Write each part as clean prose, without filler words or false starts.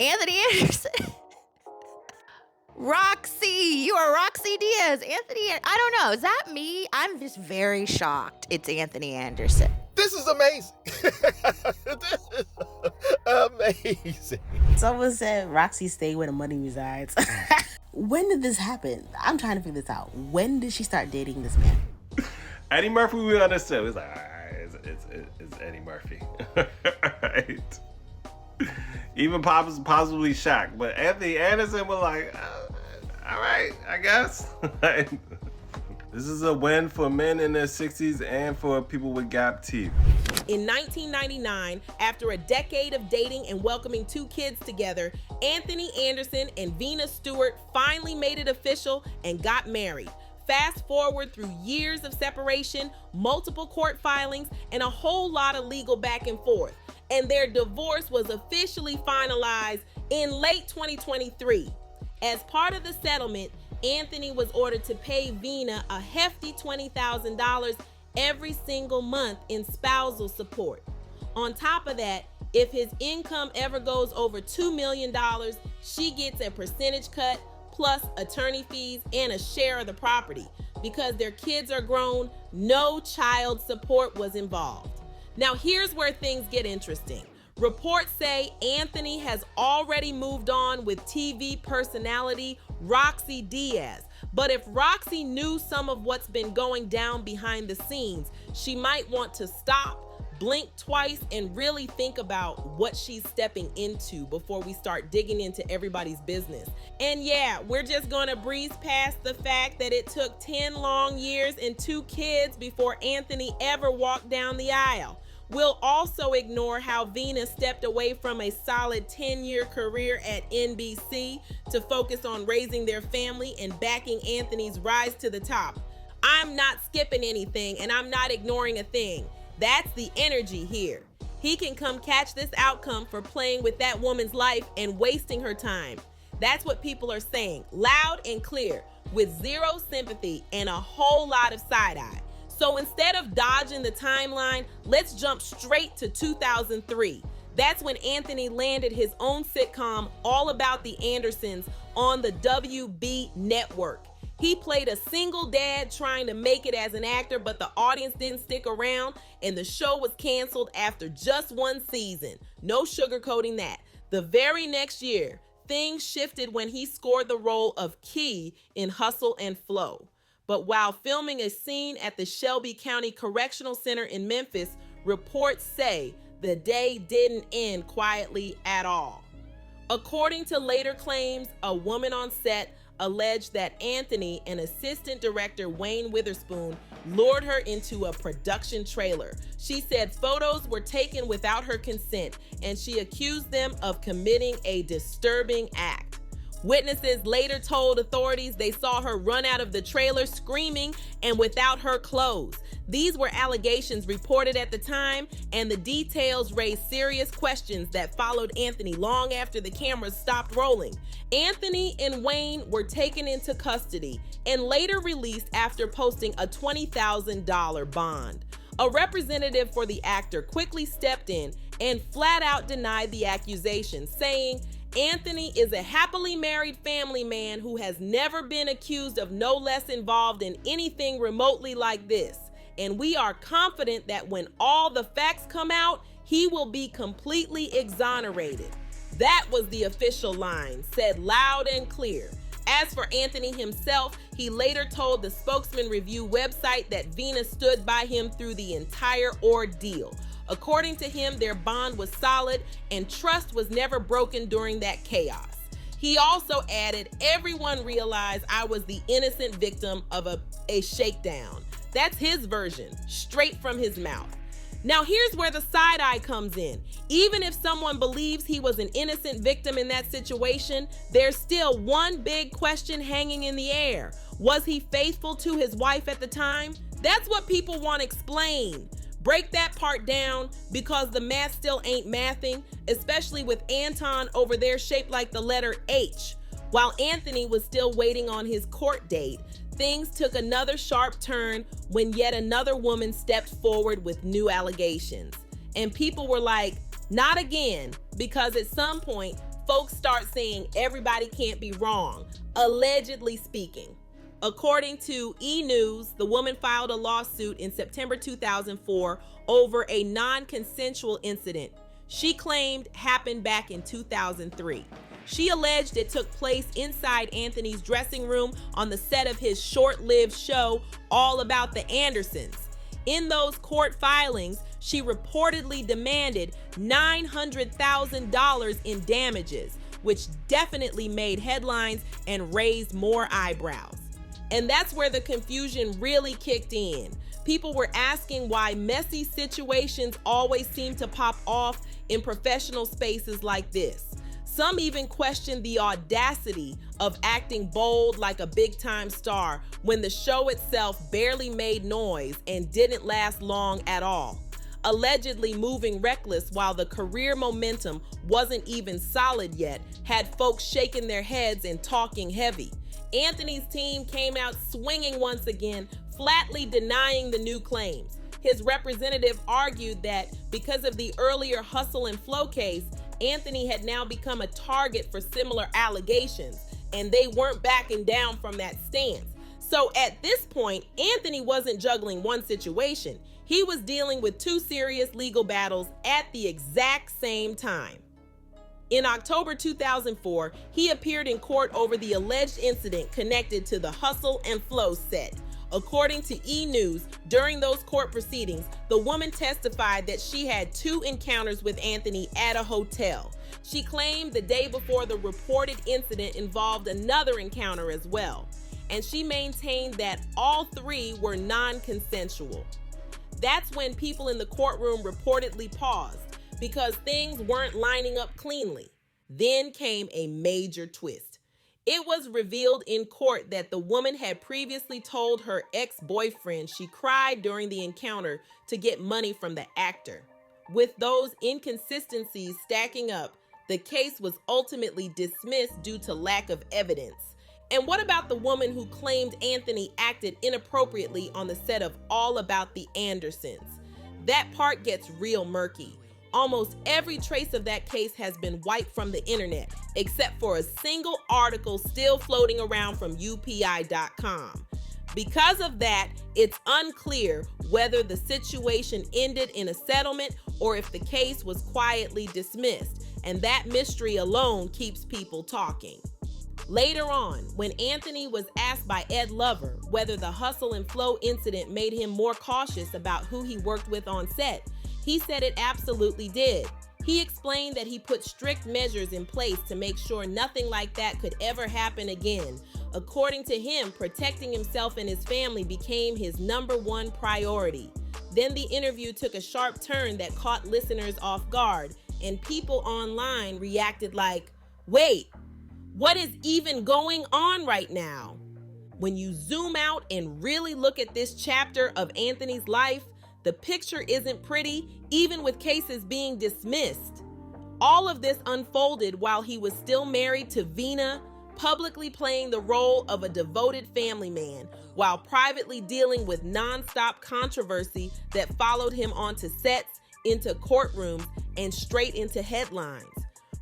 Anthony Anderson. Roxy, you are Rocsi Diaz. Anthony, I don't know. Is that me? I'm just very shocked. It's Anthony Anderson. This is amazing. This is amazing. Someone said Roxy stay where the money resides. When did this happen? I'm trying to figure this out. When did she start dating this man? Eddie Murphy, we understood. It's like, all right, it's Eddie Murphy. Right. Even possibly Shaq, but Anthony Anderson was like, all right, I guess. This is a win for men in their 60s and for people with gap teeth. In 1999, after a decade of dating and welcoming 2 kids together, Anthony Anderson and Vina Stewart finally made it official and got married. Fast forward through years of separation, multiple court filings, and a whole lot of legal back and forth. And their divorce was officially finalized in late 2023. As part of the settlement, Anthony was ordered to pay Vina a hefty $20,000 every single month in spousal support. On top of that, if his income ever goes over $2 million, she gets a percentage cut plus attorney fees and a share of the property. Because their kids are grown, no child support was involved. Now here's where things get interesting. Reports say Anthony has already moved on with TV personality Rocsi Diaz. But if Roxy knew some of what's been going down behind the scenes, she might want to stop, blink twice, and really think about what she's stepping into before we start digging into everybody's business. And yeah, we're just gonna breeze past the fact that it took 10 long years and 2 kids before Anthony ever walked down the aisle. We'll also ignore how Vina stepped away from a solid 10-year career at NBC to focus on raising their family and backing Anthony's rise to the top. I'm not skipping anything and I'm not ignoring a thing. That's the energy here. He can come catch this outcome for playing with that woman's life and wasting her time. That's what people are saying, loud and clear, with zero sympathy and a whole lot of side-eye. So instead of dodging the timeline, let's jump straight to 2003. That's when Anthony landed his own sitcom, All About the Andersons, on the WB network. He played a single dad trying to make it as an actor, but the audience didn't stick around, and the show was canceled after just 1 season. No sugarcoating that. The very next year, things shifted when he scored the role of Key in Hustle and Flow. But while filming a scene at the Shelby County Correctional Center in Memphis, reports say the day didn't end quietly at all. According to later claims, a woman on set alleged that Anthony and assistant director Wayne Witherspoon lured her into a production trailer. She said photos were taken without her consent, and she accused them of committing a disturbing act. Witnesses later told authorities they saw her run out of the trailer screaming and without her clothes. These were allegations reported at the time, and the details raised serious questions that followed Anthony long after the cameras stopped rolling. Anthony and Wayne were taken into custody and later released after posting a $20,000 bond. A representative for the actor quickly stepped in and flat out denied the accusation, saying, Anthony is a happily married family man who has never been accused of no less involved in anything remotely like this. And we are confident that when all the facts come out, he will be completely exonerated. That was the official line, said loud and clear. As for Anthony himself, he later told the Spokesman Review website that Vina stood by him through the entire ordeal. According to him, their bond was solid and trust was never broken during that chaos. He also added, everyone realized I was the innocent victim of a shakedown. That's his version, straight from his mouth. Now here's where the side eye comes in. Even if someone believes he was an innocent victim in that situation, there's still one big question hanging in the air. Was he faithful to his wife at the time? That's what people want explained. Break that part down because the math still ain't mathing, especially with Anton over there shaped like the letter H. While Anthony was still waiting on his court date, things took another sharp turn when yet another woman stepped forward with new allegations. And people were like, not again, because at some point, folks start saying everybody can't be wrong, allegedly speaking. According to E! News, the woman filed a lawsuit in September 2004 over a non-consensual incident she claimed happened back in 2003. She alleged it took place inside Anthony's dressing room on the set of his short-lived show, All About the Andersons. In those court filings, she reportedly demanded $900,000 in damages, which definitely made headlines and raised more eyebrows. And that's where the confusion really kicked in. People were asking why messy situations always seem to pop off in professional spaces like this. Some even questioned the audacity of acting bold like a big-time star when the show itself barely made noise and didn't last long at all. Allegedly moving reckless while the career momentum wasn't even solid yet had folks shaking their heads and talking heavy. Anthony's team came out swinging once again, flatly denying the new claims. His representative argued that because of the earlier Hustle and Flow case, Anthony had now become a target for similar allegations, and they weren't backing down from that stance. So at this point, Anthony wasn't juggling one situation. He was dealing with two serious legal battles at the exact same time. In October 2004, he appeared in court over the alleged incident connected to the Hustle and Flow set. According to E! News, during those court proceedings, the woman testified that she had two encounters with Anthony at a hotel. She claimed the day before the reported incident involved another encounter as well, and she maintained that all three were non-consensual. That's when people in the courtroom reportedly paused because things weren't lining up cleanly. Then came a major twist. It was revealed in court that the woman had previously told her ex-boyfriend she cried during the encounter to get money from the actor. With those inconsistencies stacking up, the case was ultimately dismissed due to lack of evidence. And what about the woman who claimed Anthony acted inappropriately on the set of All About the Andersons? That part gets real murky. Almost every trace of that case has been wiped from the internet, except for a single article still floating around from UPI.com. Because of that, it's unclear whether the situation ended in a settlement or if the case was quietly dismissed, and that mystery alone keeps people talking. Later on, when Anthony was asked by Ed Lover whether the Hustle and Flow incident made him more cautious about who he worked with on set, he said it absolutely did. He explained that he put strict measures in place to make sure nothing like that could ever happen again. According to him, protecting himself and his family became his #1 priority. Then the interview took a sharp turn that caught listeners off guard, and people online reacted like, wait, what is even going on right now? When you zoom out and really look at this chapter of Anthony's life, the picture isn't pretty, even with cases being dismissed. All of this unfolded while he was still married to Vina, publicly playing the role of a devoted family man, while privately dealing with nonstop controversy that followed him onto sets, into courtrooms, and straight into headlines.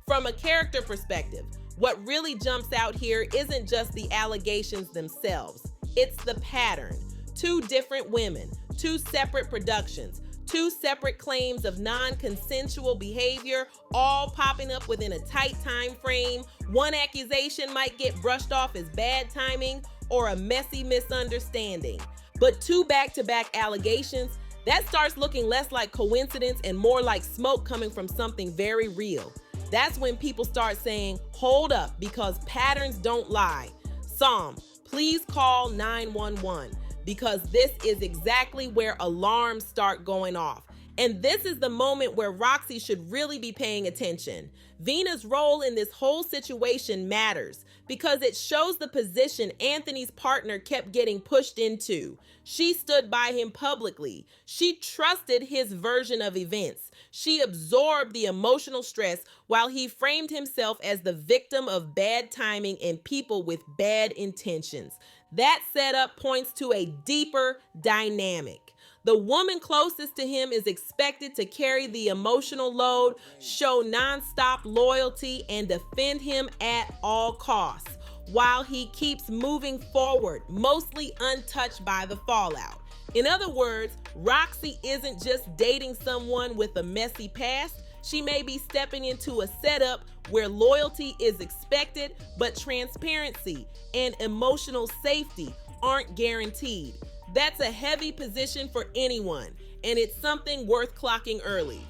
From a character perspective, what really jumps out here isn't just the allegations themselves, it's the pattern. Two different women, two separate productions, two separate claims of non-consensual behavior, all popping up within a tight time frame. One accusation might get brushed off as bad timing or a messy misunderstanding. But two back-to-back allegations, that starts looking less like coincidence and more like smoke coming from something very real. That's when people start saying, hold up, because patterns don't lie. Psalm, please call 911. Because this is exactly where alarms start going off. And this is the moment where Rocsi should really be paying attention. Vina's role in this whole situation matters because it shows the position Anthony's partner kept getting pushed into. She stood by him publicly. She trusted his version of events. She absorbed the emotional stress while he framed himself as the victim of bad timing and people with bad intentions. That setup points to a deeper dynamic. The woman closest to him is expected to carry the emotional load, show nonstop loyalty, and defend him at all costs, while he keeps moving forward, mostly untouched by the fallout. In other words, Rocsi isn't just dating someone with a messy past. She may be stepping into a setup where loyalty is expected, but transparency and emotional safety aren't guaranteed. That's a heavy position for anyone, and it's something worth clocking early.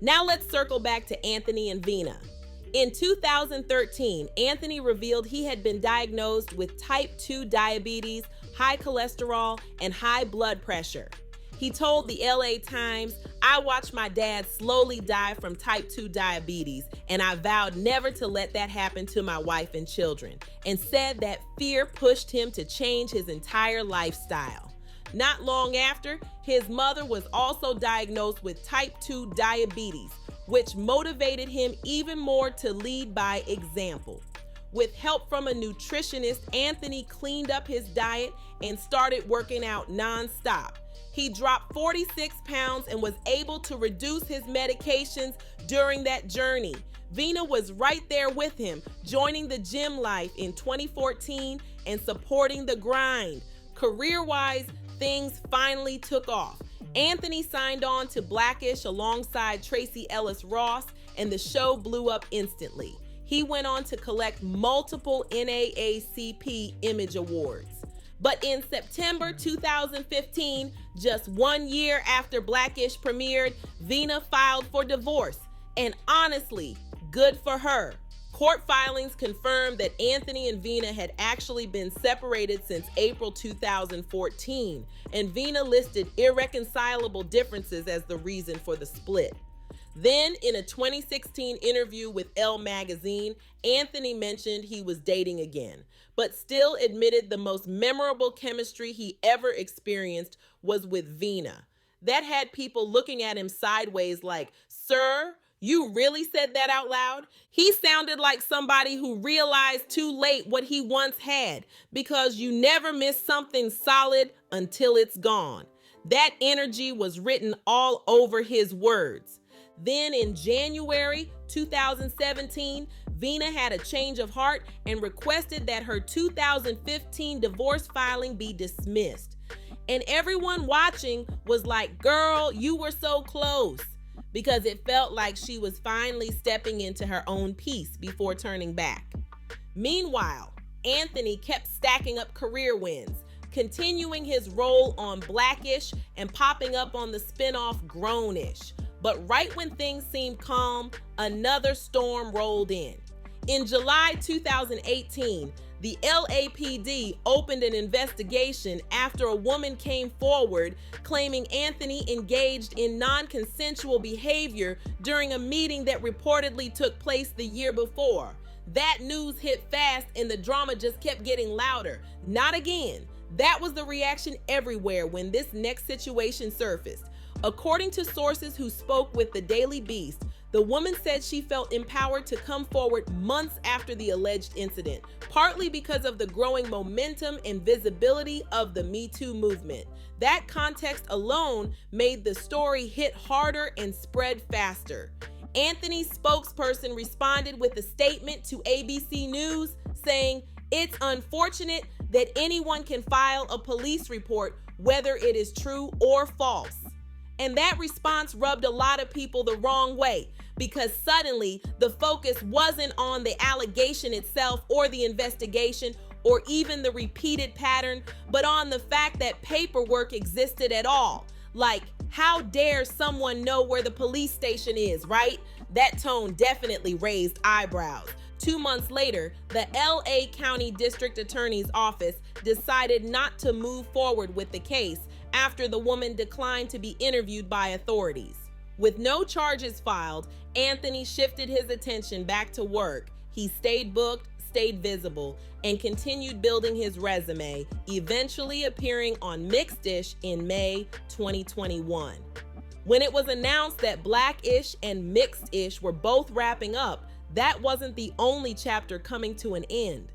Now let's circle back to Anthony and Vina. In 2013, Anthony revealed he had been diagnosed with type 2 diabetes, high cholesterol, and high blood pressure. He told the LA Times, "I watched my dad slowly die from type 2 diabetes, and I vowed never to let that happen to my wife and children," and said that fear pushed him to change his entire lifestyle. Not long after, his mother was also diagnosed with type 2 diabetes, which motivated him even more to lead by example. With help from a nutritionist, Anthony cleaned up his diet and started working out nonstop. He dropped 46 pounds and was able to reduce his medications during that journey. Vina was right there with him, joining the gym life in 2014 and supporting the grind. Career-wise, things finally took off. Anthony signed on to Blackish alongside Tracee Ellis Ross, and the show blew up instantly. He went on to collect multiple NAACP Image Awards. But in September 2015, just 1 year after Blackish premiered, Vina filed for divorce. And honestly, good for her. Court filings confirmed that Anthony and Vina had actually been separated since April 2014, and Vina listed irreconcilable differences as the reason for the split. Then, in a 2016 interview with Elle magazine, Anthony mentioned he was dating again, but still admitted the most memorable chemistry he ever experienced was with Vina. That had people looking at him sideways like, "Sir, you really said that out loud?" He sounded like somebody who realized too late what he once had, because you never miss something solid until it's gone. That energy was written all over his words. Then in January 2017, Vina had a change of heart and requested that her 2015 divorce filing be dismissed. And everyone watching was like, "Girl, you were so close," because it felt like she was finally stepping into her own peace before turning back. Meanwhile, Anthony kept stacking up career wins, continuing his role on Blackish and popping up on the spinoff Grownish. But right when things seemed calm, another storm rolled in. In July 2018, the LAPD opened an investigation after a woman came forward claiming Anthony engaged in non-consensual behavior during a meeting that reportedly took place the year before. That news hit fast and the drama just kept getting louder. Not again. That was the reaction everywhere when this next situation surfaced. According to sources who spoke with the Daily Beast, the woman said she felt empowered to come forward months after the alleged incident, partly because of the growing momentum and visibility of the Me Too movement. That context alone made the story hit harder and spread faster. Anthony's spokesperson responded with a statement to ABC News saying, "It's unfortunate that anyone can file a police report, whether it is true or false." And that response rubbed a lot of people the wrong way, because suddenly the focus wasn't on the allegation itself or the investigation or even the repeated pattern, but on the fact that paperwork existed at all. Like, how dare someone know where the police station is, right? That tone definitely raised eyebrows. 2 months later, the LA County District Attorney's Office decided not to move forward with the case after the woman declined to be interviewed by authorities. With no charges filed, Anthony shifted his attention back to work. He stayed booked, stayed visible, and continued building his resume, eventually appearing on Mixed-ish in May 2021. When it was announced that Blackish and Mixed-ish were both wrapping up, that wasn't the only chapter coming to an end.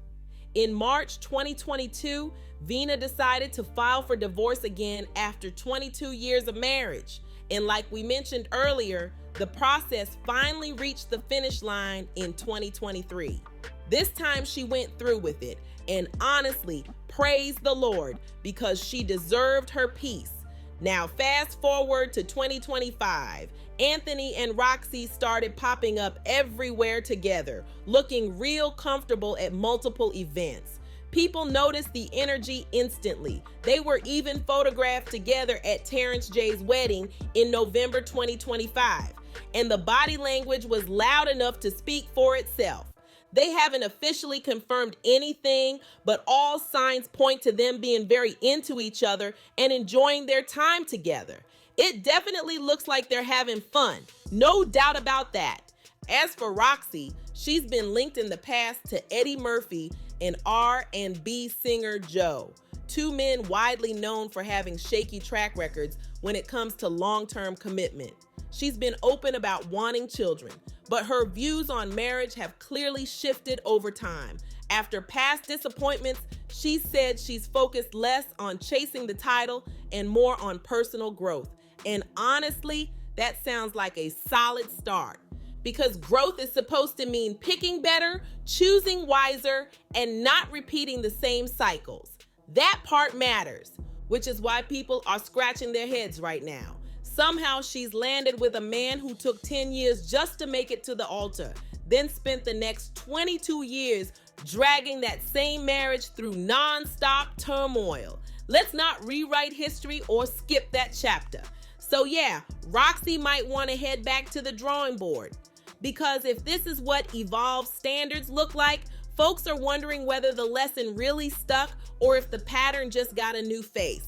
In March 2022, Vina decided to file for divorce again after 22 years of marriage. And like we mentioned earlier, the process finally reached the finish line in 2023. This time she went through with it, and honestly, praise the Lord, because she deserved her peace. Now fast forward to 2025. Anthony and Rocsi started popping up everywhere together, looking real comfortable at multiple events. People noticed the energy instantly. They were even photographed together at Terrence J's wedding in November 2025, and the body language was loud enough to speak for itself. They haven't officially confirmed anything, but all signs point to them being very into each other and enjoying their time together. It definitely looks like they're having fun, no doubt about that. As for Rocsi, she's been linked in the past to Eddie Murphy and R&B singer Joe, two men widely known for having shaky track records when it comes to long-term commitment. She's been open about wanting children, but her views on marriage have clearly shifted over time. After past disappointments, she said she's focused less on chasing the title and more on personal growth. And honestly, that sounds like a solid start, because growth is supposed to mean picking better, choosing wiser, and not repeating the same cycles. That part matters, which is why people are scratching their heads right now. Somehow she's landed with a man who took 10 years just to make it to the altar, then spent the next 22 years dragging that same marriage through non-stop turmoil. Let's not rewrite history or skip that chapter. So yeah, Rocsi might want to head back to the drawing board, because if this is what evolved standards look like, folks are wondering whether the lesson really stuck or if the pattern just got a new face.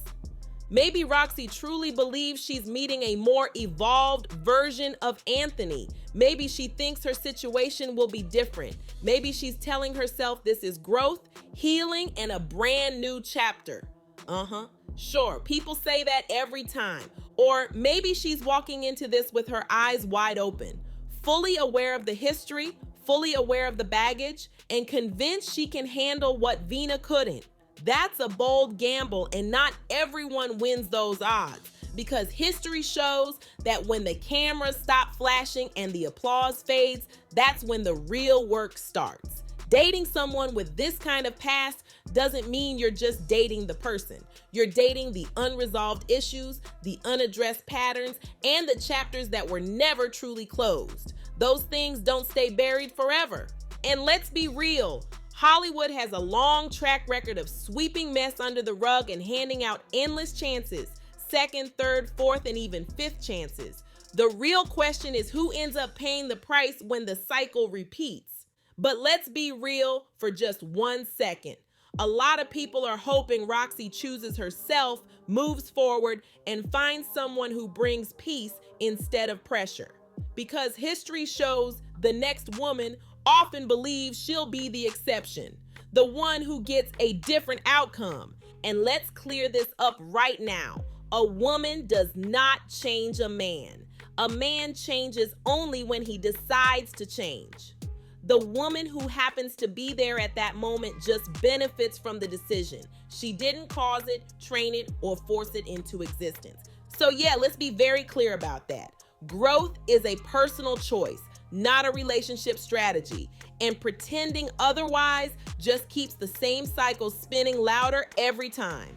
Maybe Rocsi truly believes she's meeting a more evolved version of Anthony. Maybe she thinks her situation will be different. Maybe she's telling herself this is growth, healing, and a brand new chapter. Sure, people say that every time. Or maybe she's walking into this with her eyes wide open, fully aware of the history, fully aware of the baggage, and convinced she can handle what Vina couldn't. That's a bold gamble, and not everyone wins those odds, because history shows that when the cameras stop flashing and the applause fades, that's when the real work starts. Dating someone with this kind of past doesn't mean you're just dating the person. You're dating the unresolved issues, the unaddressed patterns, and the chapters that were never truly closed. Those things don't stay buried forever. And let's be real, Hollywood has a long track record of sweeping mess under the rug and handing out endless chances, second, third, fourth, and even fifth chances. The real question is who ends up paying the price when the cycle repeats. But let's be real for just 1 second. A lot of people are hoping Rocsi chooses herself, moves forward, and finds someone who brings peace instead of pressure. Because history shows the next woman often believes she'll be the exception, the one who gets a different outcome. And let's clear this up right now. A woman does not change a man. A man changes only when he decides to change. The woman who happens to be there at that moment just benefits from the decision. She didn't cause it, train it, or force it into existence. So yeah, let's be very clear about that. Growth is a personal choice, not a relationship strategy. And pretending otherwise just keeps the same cycle spinning louder every time.